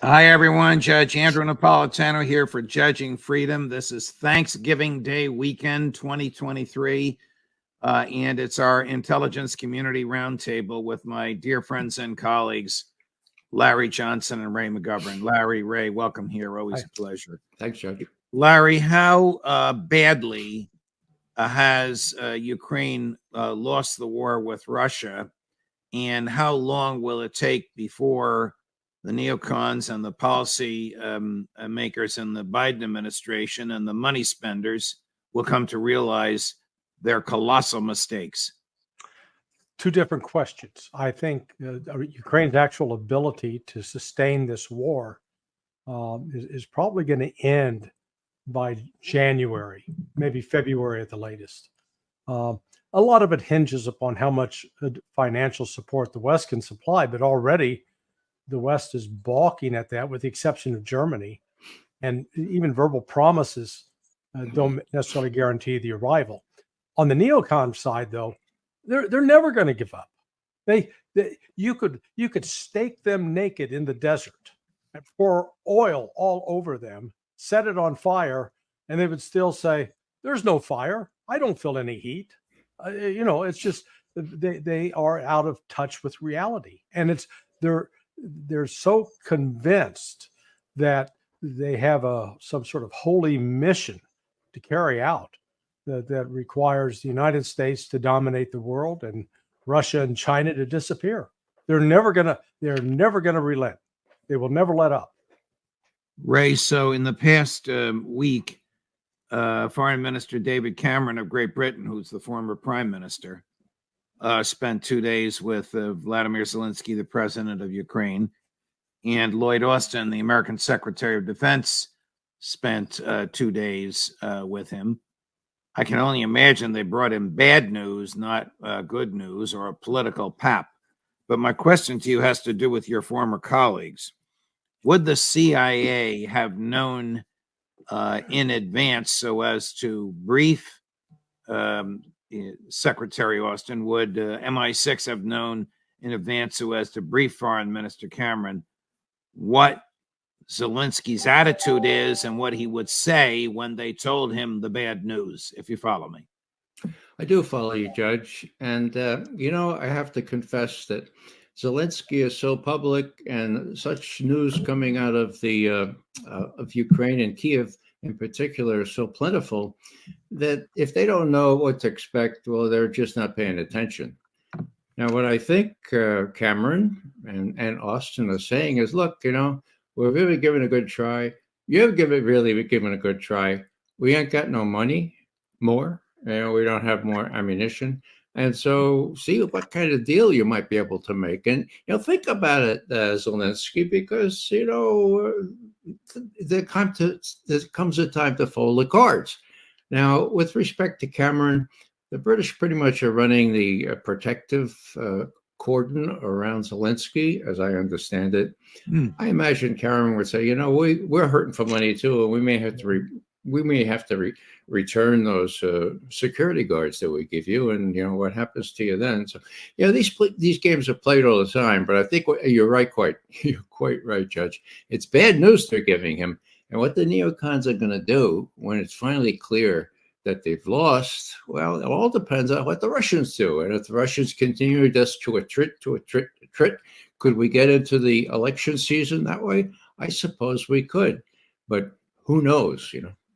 Hi, everyone. Judge Andrew Napolitano here for Judging Freedom. This is Thanksgiving Day weekend 2023, and it's our Intelligence Community Roundtable with my dear friends and colleagues, Larry Johnson and Ray McGovern. Larry, Ray, welcome here. Always a pleasure. Thanks, Judge. Larry, how badly has Ukraine lost the war with Russia, and how long will it take before the neocons and the policy makers in the Biden administration and the money spenders will come to realize their colossal mistakes? Two different questions. I think Ukraine's actual ability to sustain this war is probably going to end by January, maybe February at the latest. A lot of it hinges upon how much financial support the West can supply, but already the West is balking at that, with the exception of Germany. And even verbal promises don't necessarily guarantee the arrival. On the neocon side, though, they're never going to give up. You could stake them naked in the desert and pour oil all over them, set it on fire, and they would still say, "There's no fire. I don't feel any heat." It's just they are out of touch with reality, and they're so convinced that they have some sort of holy mission to carry out that requires the United States to dominate the world and Russia and China to disappear. They're never gonna relent. They will never let up. Ray, so in the past week, Foreign Minister David Cameron of Great Britain, who's the former prime minister, spent 2 days with Vladimir Zelensky, the president of Ukraine, and Lloyd Austin, the American Secretary of Defense, spent 2 days with him. I can only imagine they brought him bad news, not good news, or a political pap. But my question to you has to do with your former colleagues. Would the CIA have known in advance so as to brief Secretary Austin? Would MI6 have known in advance so as to brief Foreign Minister Cameron what Zelensky's attitude is and what he would say when they told him the bad news, if you follow me? I do follow you, Judge. And, I have to confess that Zelensky is so public, and such news coming out of the of Ukraine and Kiev in particular is so plentiful that if they don't know what to expect, well, they're just not paying attention. Now, what I think Cameron and Austin are saying is, look, we're really giving a good try. You've really given a good try. We ain't got no money more. We don't have more ammunition. And so see what kind of deal you might be able to make. And, think about it, Zelensky, because, there comes a time to fold the cards. Now, with respect to Cameron, the British pretty much are running the protective cordon around Zelensky, as I understand it. I imagine Cameron would say, we're hurting for money too, and we may have to return those security guards that we give you, and what happens to you then? So, these games are played all the time. But I think you're quite right, Judge. It's bad news they're giving him, and what the neocons are going to do when it's finally clear that they've lost, well, it all depends on what the Russians do. And if the Russians continue just to attrit, could we get into the election season that way? I suppose we could, but who knows,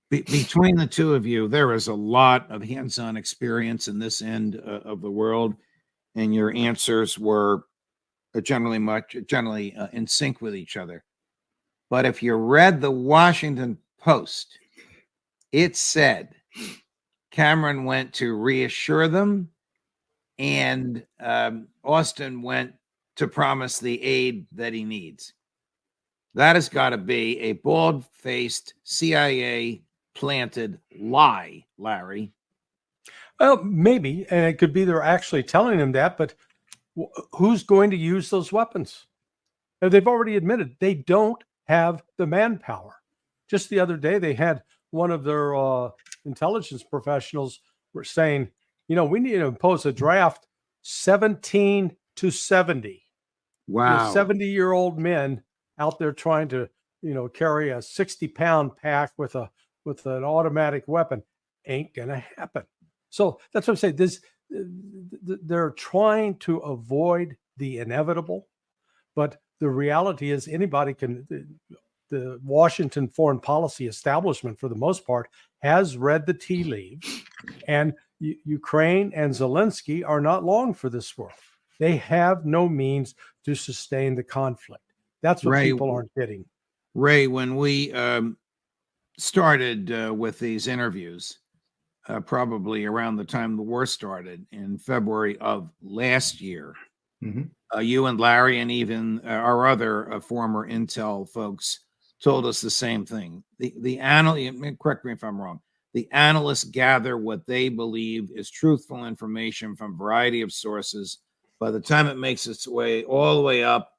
Between the two of you, there is a lot of hands-on experience in this end of the world, and your answers were generally in sync with each other. But if you read the Washington Post, it said Cameron went to reassure them, and Austin went to promise the aid that he needs. That has got to be a bald-faced CIA planted lie, Larry. Well, maybe, and it could be they're actually telling him that, but who's going to use those weapons? They've already admitted they don't have the manpower. Just the other day, they had one of their intelligence professionals were saying, we need to impose a draft 17 to 70. Wow. 70-year-old men out there trying to, carry a 60-pound pack with an automatic weapon. Ain't gonna happen. So that's what I'm saying. They're trying to avoid the inevitable, but the reality is anybody can. The Washington foreign policy establishment, for the most part, has read the tea leaves, and Ukraine and Zelensky are not long for this world. They have no means to sustain the conflict. That's what people aren't getting. Ray, when we started with these interviews, probably around the time the war started in February of last year, you and Larry and even our other former intel folks told us the same thing. The analyst, correct me if I'm wrong, the analysts gather what they believe is truthful information from a variety of sources. By the time it makes its way all the way up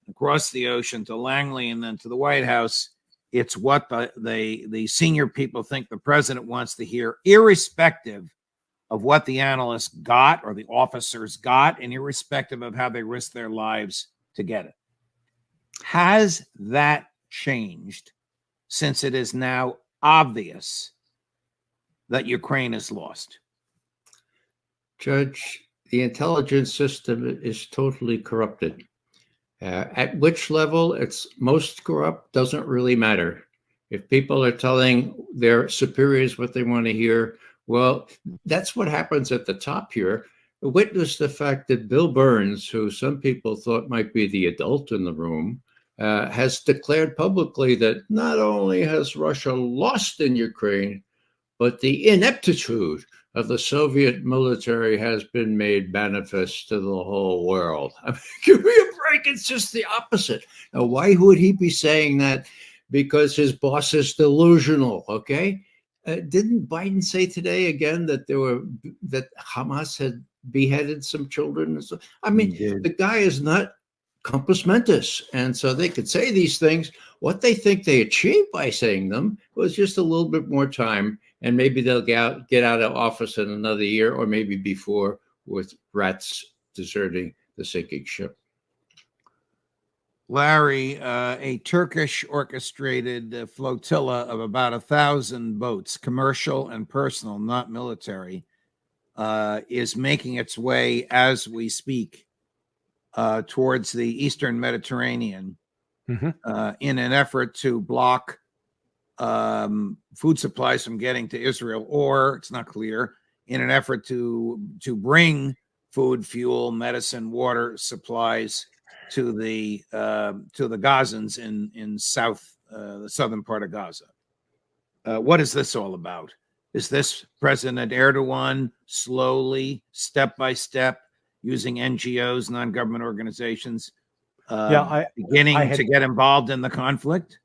across the ocean to Langley and then to the White House, it's what the senior people think the president wants to hear, irrespective of what the analysts got or the officers got, and irrespective of how they risk their lives to get it. Has that changed since it is now obvious that Ukraine is lost? Judge, the intelligence system is totally corrupted. At which level it's most corrupt doesn't really matter. If people are telling their superiors what they want to hear, well, that's what happens at the top here. Witness the fact that Bill Burns, who some people thought might be the adult in the room, has declared publicly that not only has Russia lost in Ukraine, but the ineptitude of the Soviet military has been made manifest to the whole world. I mean, give me a break. It's just the opposite. Now, why would he be saying that? Because his boss is delusional, okay? Didn't Biden say today again that that Hamas had beheaded some children? I mean, the guy is not compass mentis. And so they could say these things. What they think they achieved by saying them was just a little bit more time. And maybe they'll get out of office in another year or maybe before, with rats deserting the sinking ship. Larry, a Turkish orchestrated flotilla of about 1,000 boats, commercial and personal, not military, is making its way as we speak towards the Eastern Mediterranean in an effort to block food supplies from getting to Israel, or it's not clear, in an effort to bring food, fuel, medicine, water supplies to the Gazans in the southern part of Gaza. What is this all about? Is this President Erdogan slowly, step by step, using NGOs, non-government organizations, beginning to get involved in the conflict?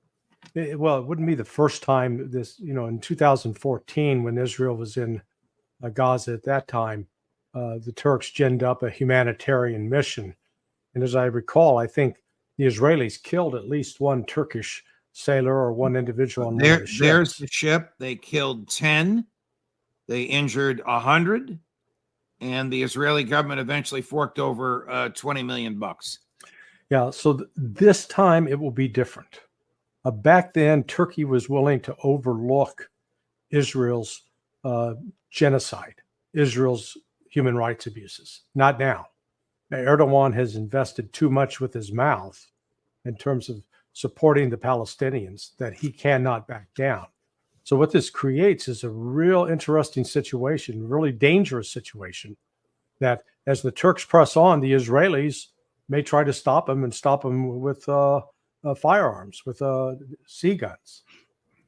Well, it wouldn't be the first time this, in 2014, when Israel was in Gaza at that time, the Turks ginned up a humanitarian mission. And as I recall, I think the Israelis killed at least one Turkish sailor or one individual on the ship. There's the ship. They killed 10. They injured 100. And the Israeli government eventually forked over $20 million. Yeah, so this time it will be different. Back then, Turkey was willing to overlook Israel's genocide, Israel's human rights abuses. Not now. Erdogan has invested too much with his mouth in terms of supporting the Palestinians that he cannot back down. So what this creates is a real interesting situation, really dangerous situation, that as the Turks press on, the Israelis may try to stop them with firearms, with sea guns.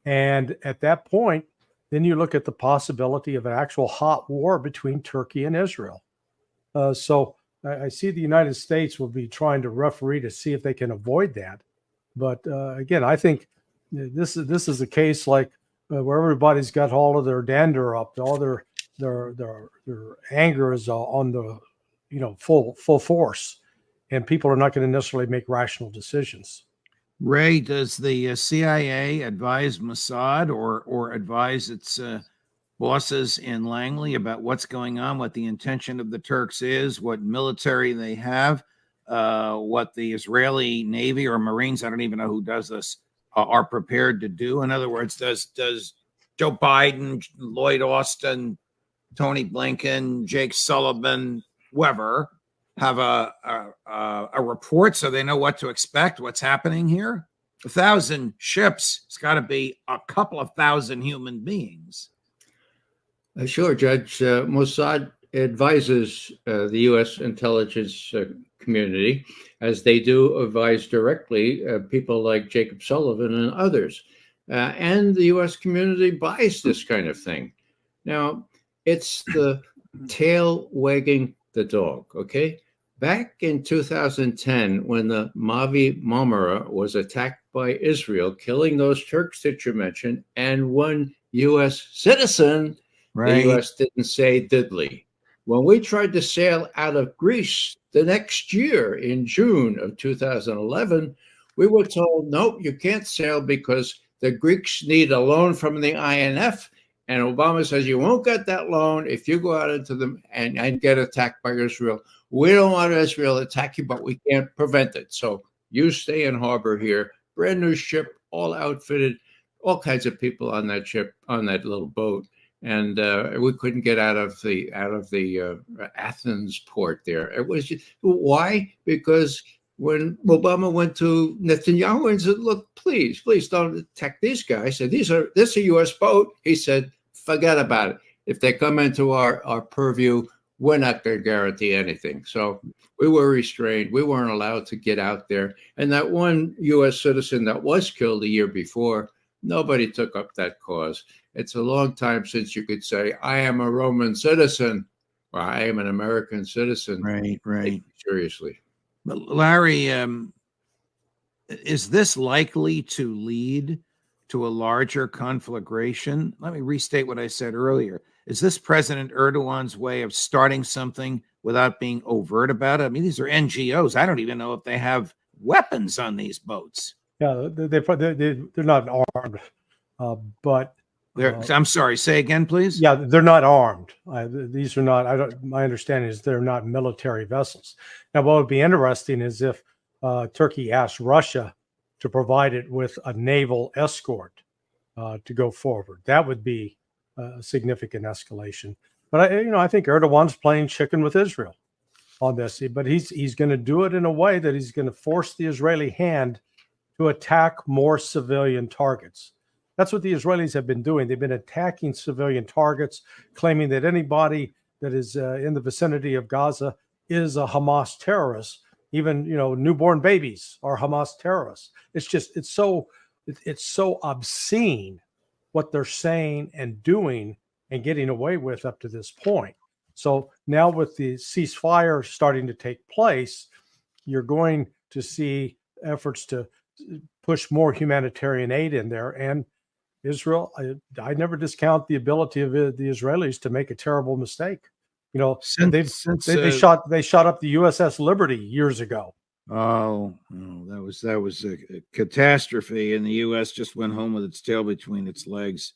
And at that point, then you look at the possibility of an actual hot war between Turkey and Israel. So I see the United States will be trying to referee to see if they can avoid that. But again, I think this is a case like where everybody's got all of their dander up, all their anger is on the full force, and people are not going to necessarily make rational decisions. Ray, does the CIA advise Mossad or advise its bosses in Langley about what's going on, what the intention of the Turks is, what military they have? what the Israeli Navy or Marines, I don't even know who does this, are prepared to do? In other words, does Joe Biden, Lloyd Austin, Tony Blinken, Jake Sullivan, whoever, have a report so they know what to expect, what's happening here? 1,000 ships, it's got to be a couple of thousand human beings. Sure, Judge. Mossad advises the U.S. intelligence community, as they do advise directly people like Jacob Sullivan and others. And the U.S. community buys this kind of thing. Now, it's the tail wagging the dog, okay? Back in 2010, when the Mavi Marmara was attacked by Israel, killing those Turks that you mentioned, and one U.S. citizen, the U.S. didn't say diddly. When we tried to sail out of Greece the next year in June of 2011, we were told, nope, you can't sail because the Greeks need a loan from the IMF. And Obama says, you won't get that loan if you go out into them and get attacked by Israel. We don't want Israel to attack you, but we can't prevent it. So you stay in harbor here, brand new ship, all outfitted, all kinds of people on that ship, on that little boat. And we couldn't get out of the Athens port there. It was just, why? Because when Obama went to Netanyahu and said, look, please don't attack these guys. So this is a U.S. boat. He said, forget about it. If they come into our purview, we're not going to guarantee anything. So we were restrained. We weren't allowed to get out there. And that one U.S. citizen that was killed a year before, nobody took up that cause. It's a long time since you could say, I am a Roman citizen, or I am an American citizen. Right. Seriously. But Larry, is this likely to lead to a larger conflagration? Let me restate what I said earlier. Is this President Erdogan's way of starting something without being overt about it? I mean, these are NGOs. I don't even know if they have weapons on these boats. Yeah, they're not armed, but I'm sorry. Say again, please. Yeah, they're not armed. These are not. My understanding is they're not military vessels. Now, what would be interesting is if Turkey asked Russia to provide it with a naval escort to go forward. That would be a significant escalation. But I think Erdogan's playing chicken with Israel on this. But he's going to do it in a way that he's going to force the Israeli hand to attack more civilian targets. That's what the Israelis have been doing. They've been attacking civilian targets, claiming that anybody that is in the vicinity of Gaza is a Hamas terrorist. Even newborn babies are Hamas terrorists. It's so obscene what they're saying and doing and getting away with up to this point. So now with the ceasefire starting to take place, you're going to see efforts to push more humanitarian aid in there. And Israel, I never discount the ability of the Israelis to make a terrible mistake. They shot up the USS Liberty years ago. Oh, that was a catastrophe, and the U.S. just went home with its tail between its legs.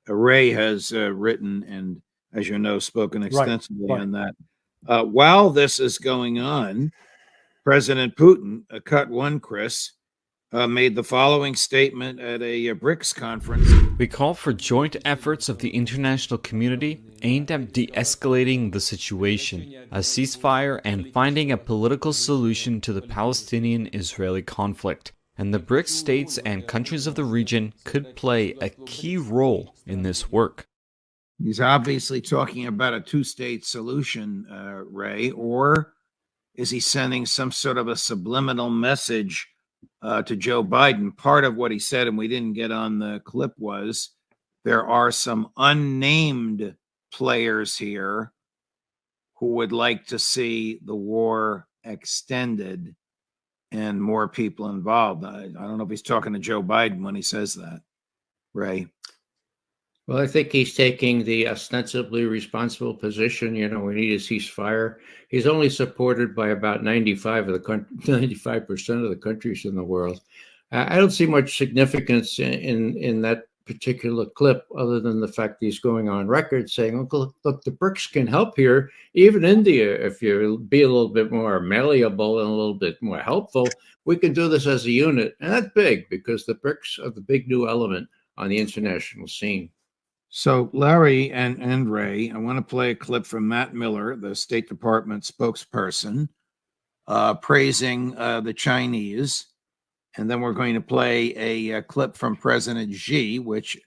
Ray has written and, as you know, spoken extensively on that. While this is going on, President Putin, cut one, Chris, made the following statement at a BRICS conference. We call for joint efforts of the international community aimed at de-escalating the situation, a ceasefire, and finding a political solution to the Palestinian-Israeli conflict. And the BRICS states and countries of the region could play a key role in this work. He's obviously talking about a two-state solution, Ray, or is he sending some sort of a subliminal message to Joe Biden? Part of what he said, and we didn't get on the clip, was there are some unnamed players here who would like to see the war extended and more people involved. I don't know if he's talking to Joe Biden when he says that, Ray. Well, I think he's taking the ostensibly responsible position. We need a ceasefire. He's only supported by about 95% of the countries in the world. I don't see much significance in that particular clip, other than the fact he's going on record saying, look, the BRICS can help here. Even India, if you be a little bit more malleable and a little bit more helpful, we can do this as a unit. And that's big because the BRICS are the big new element on the international scene. So, Larry and Ray, I want to play a clip from Matt Miller, the State Department spokesperson, praising the Chinese. And then we're going to play a clip from President Xi, which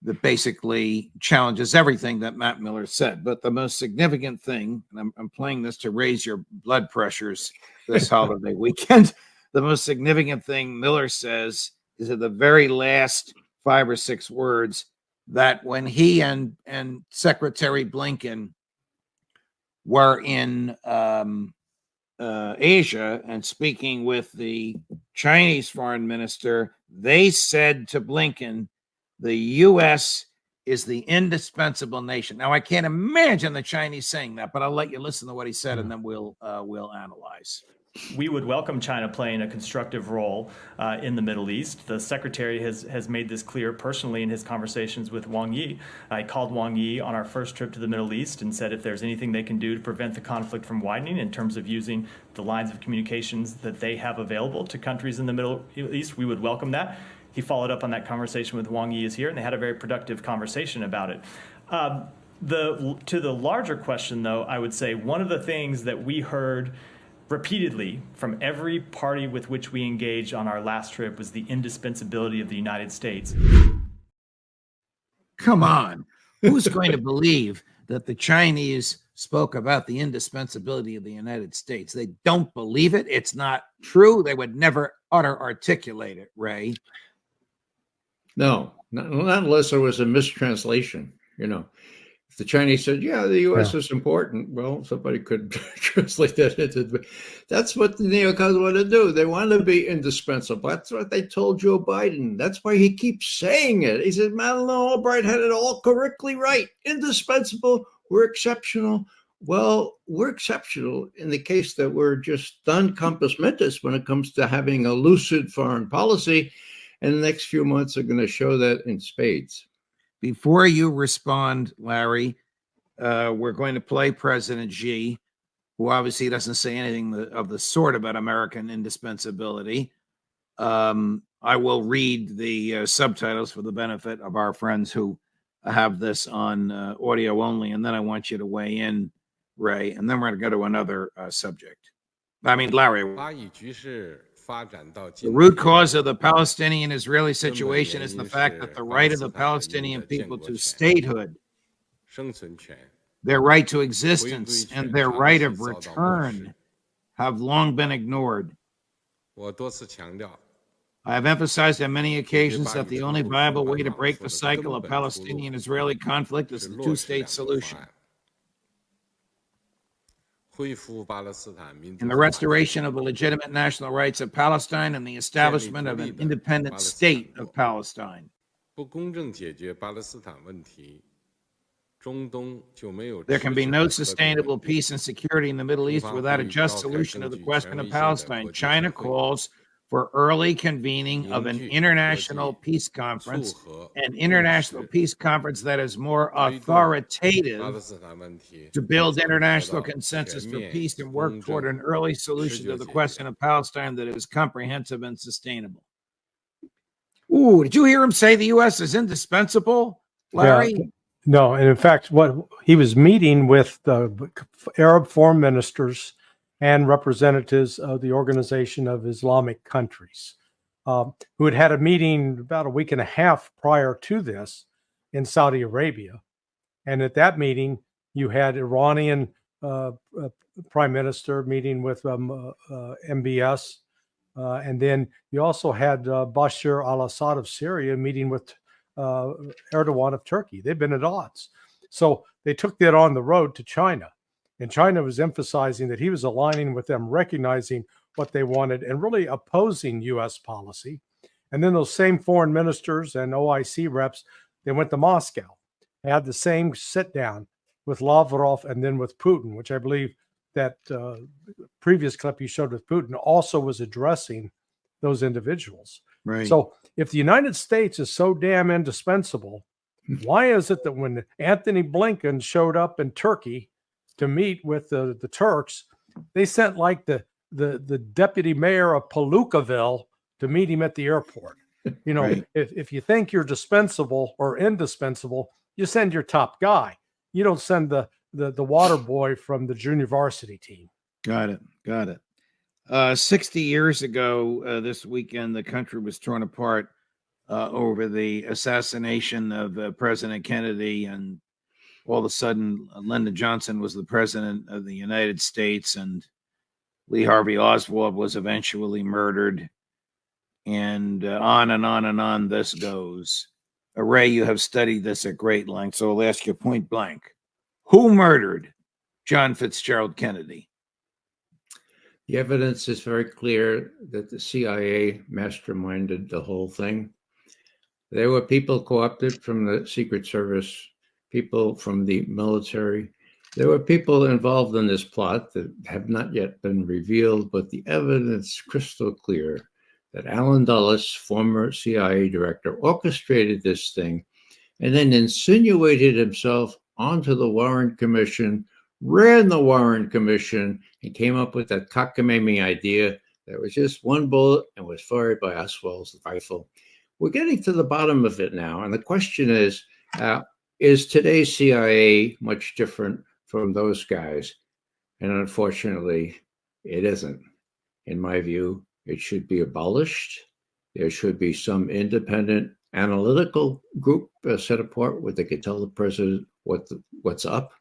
that basically challenges everything that Matt Miller said. But the most significant thing, and I'm playing this to raise your blood pressures this holiday weekend, the most significant thing Miller says is at the very last 5 or 6 words, that when he and Secretary Blinken were in Asia and speaking with the Chinese foreign minister, they said to Blinken, the U.S. is the indispensable nation. Now, I can't imagine the Chinese saying that, but I'll let you listen to what he said, and then we'll analyze. We would welcome China playing a constructive role in the Middle East. The secretary has made this clear personally in his conversations with Wang Yi. I called Wang Yi on our first trip to the Middle East and said if there's anything they can do to prevent the conflict from widening in terms of using the lines of communications that they have available to countries in the Middle East, we would welcome that. He followed up on that conversation with Wang Yi is here, and they had a very productive conversation about it. To the larger question, though, I would say one of the things that we heard repeatedly from every party with which we engaged on our last trip was the indispensability of the United States. Come on. Who's going to believe that the Chinese spoke about the indispensability of the United States? They don't believe it. It's not true. They would never articulate it, Ray. No, not unless there was a mistranslation, you know. If the Chinese said, yeah, the U.S. is important, well, somebody could translate that into, that's what the neocons want to do. They want to be indispensable. That's what they told Joe Biden. That's why he keeps saying it. He said, Madeleine Albright had it all correctly right. Indispensable. We're exceptional. Well, we're exceptional in the case that we're just done compass mentis when it comes to having a lucid foreign policy. And the next few months are going to show that in spades. Before you respond, Larry, we're going to play President Xi, who obviously doesn't say anything of the sort about American indispensability. I will read the subtitles for the benefit of our friends who have this on audio only, and then I want you to weigh in, Ray, and then we're going to go to another subject. I mean, Larry. The root cause of the Palestinian-Israeli situation is the fact that the right of the Palestinian people to statehood, their right to existence, and their right of return have long been ignored. I have emphasized on many occasions that the only viable way to break the cycle of Palestinian-Israeli conflict is the two-state solution. In the restoration of the legitimate national rights of Palestine and the establishment of an independent state of Palestine. There can be no sustainable peace and security in the Middle East without a just solution to the question of Palestine. China calls for early convening of an international peace conference, an international peace conference that is more authoritative to build international consensus for peace and work toward an early solution to the question of Palestine that is comprehensive and sustainable. Ooh, did you hear him say the U.S. is indispensable, Larry? Yeah. No, and in fact, what he was meeting with the Arab foreign ministers and representatives of the Organization of Islamic Countries, who had had a meeting about a week and a half prior to this in Saudi Arabia. And at that meeting, you had Iranian prime minister meeting with MBS. And then you also had Bashar al-Assad of Syria meeting with Erdogan of Turkey. They've been at odds. So they took that on the road to China. And China was emphasizing that he was aligning with them, recognizing what they wanted and really opposing U.S. policy. And then those same foreign ministers and OIC reps, they went to Moscow, had the same sit down with Lavrov and then with Putin, which I believe that previous clip you showed with Putin also was addressing those individuals. Right. So if the United States is so damn indispensable, why is it that when Anthony Blinken showed up in Turkey to meet with the Turks, they sent like the deputy mayor of Palookaville to meet him at the airport? You know, Right. if you think you're dispensable or indispensable, you send your top guy. You don't send the water boy from the junior varsity team. Got it. Got it. 60 years ago, this weekend, the country was torn apart over the assassination of President Kennedy, and all of a sudden, Lyndon Johnson was the president of the United States, and Lee Harvey Oswald was eventually murdered, and on and on and on this goes. Ray, you have studied this at great length, so I'll ask you point blank. Who murdered John Fitzgerald Kennedy? The evidence is very clear that the CIA masterminded the whole thing. There were people co-opted from the Secret Service, people from the military. There were people involved in this plot that have not yet been revealed, but the evidence is crystal clear that Allen Dulles, former CIA director, orchestrated this thing and then insinuated himself onto the Warren Commission, ran the Warren Commission, and came up with that cockamamie idea that was just one bullet and was fired by Oswald's rifle. We're getting to the bottom of it now, and the question is today's CIA much different from those guys? And unfortunately, it isn't. In my view, it should be abolished. There should be some independent analytical group set apart where they could tell the president what's up.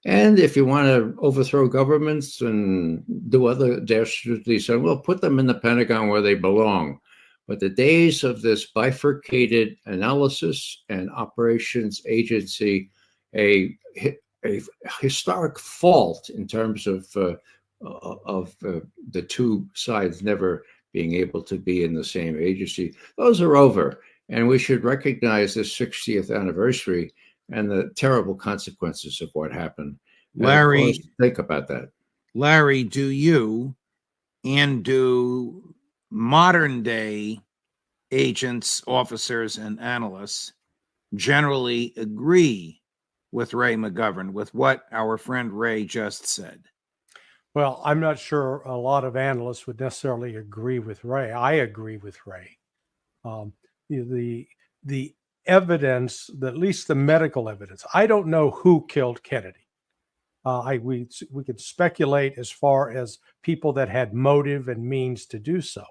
And if you want to overthrow governments and do other dastardly stuff, well, put them in the Pentagon where they belong. But the days of this bifurcated analysis and operations agency, a historic fault in terms of the two sides never being able to be in the same agency, those are over. And we should recognize this 60th anniversary and the terrible consequences of what happened. Larry, think about that. Larry, do you and do modern day agents, officers, and analysts generally agree with Ray McGovern, with what our friend Ray just said? Well, I'm not sure a lot of analysts would necessarily agree with Ray. I agree with Ray. The evidence, at least the medical evidence, I don't know who killed Kennedy. We could speculate as far as people that had motive and means to do so.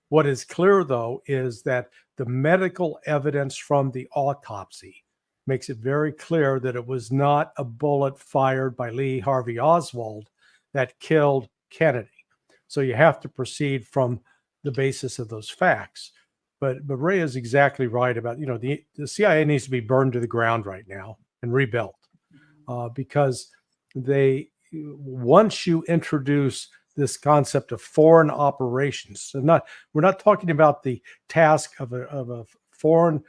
What is clear, though, is that the medical evidence from the autopsy makes it very clear that it was not a bullet fired by Lee Harvey Oswald that killed Kennedy. So you have to proceed from the basis of those facts. But Ray is exactly right about, the CIA needs to be burned to the ground right now and rebuilt because once you introduce this concept of foreign operations, so we're not talking about the task of a foreign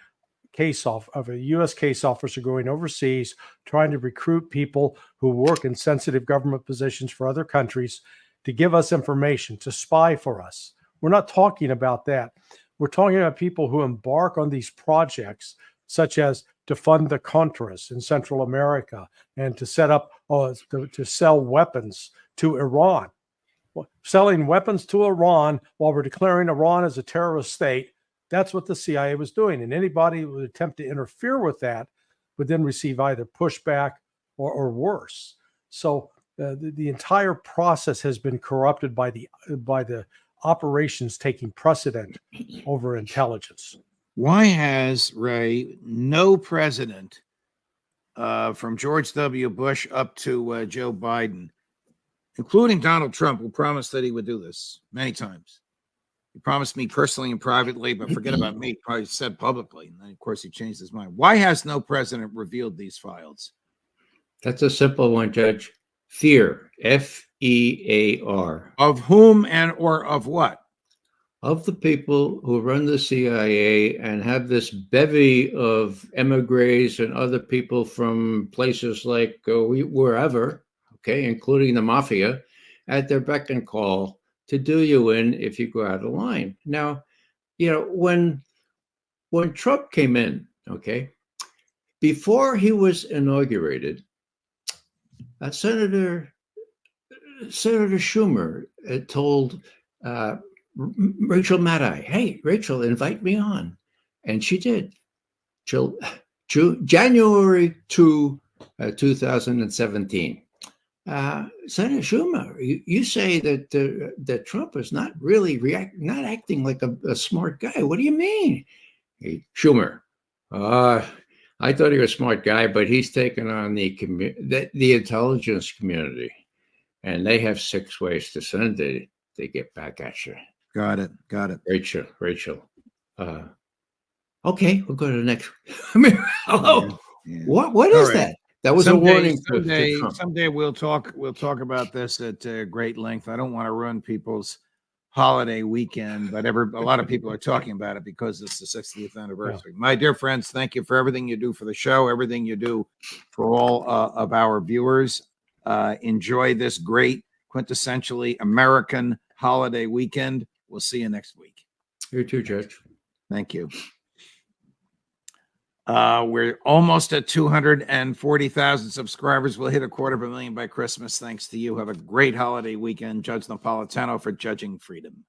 of a U.S. case officer going overseas, trying to recruit people who work in sensitive government positions for other countries to give us information, to spy for us. We're not talking about that. We're talking about people who embark on these projects, such as to fund the Contras in Central America and to set up, to sell weapons to Iran. Selling weapons to Iran while we're declaring Iran as a terrorist state, that's what the CIA was doing. And anybody who would attempt to interfere with that would then receive either pushback or worse. So the entire process has been corrupted by the operations taking precedent over intelligence. Why has, Ray, no president from George W. Bush up to Joe Biden, including Donald Trump, who promised that he would do this many times? He promised me personally and privately, but forget about me, probably said publicly. And then, of course, he changed his mind. Why has no president revealed these files? That's a simple one, Judge. Fear. F-E-A-R. Of whom or of what? Of the people who run the CIA and have this bevy of emigres and other people from places like wherever, okay, including the mafia, at their beck and call to do you in if you go out of line. Now, when Trump came in, okay, before he was inaugurated, Senator Schumer told Rachel Maddow, "Hey, Rachel, invite me on," and she did. January 2017. Senator Schumer, you say that Trump is not really not acting like a smart guy. What do you mean? Hey, Schumer, I thought he was a smart guy, but he's taken on the intelligence community, and they have 6 ways to Sunday they get back at you. Got it. Rachel. Okay, we'll go to the next. I mean, hello. Yeah. What is that? That was someday, a warning. Someday we'll talk about this at great length. I don't want to ruin people's holiday weekend, but a lot of people are talking about it because it's the 60th anniversary. Yeah. My dear friends, thank you for everything you do for the show, everything you do for all of our viewers. Enjoy this great, quintessentially American holiday weekend. We'll see you next week. You too, Judge. Thank you. We're almost at 240,000 subscribers. We'll hit 250,000 by Christmas. Thanks to you. Have a great holiday weekend. Judge Napolitano for Judging Freedom.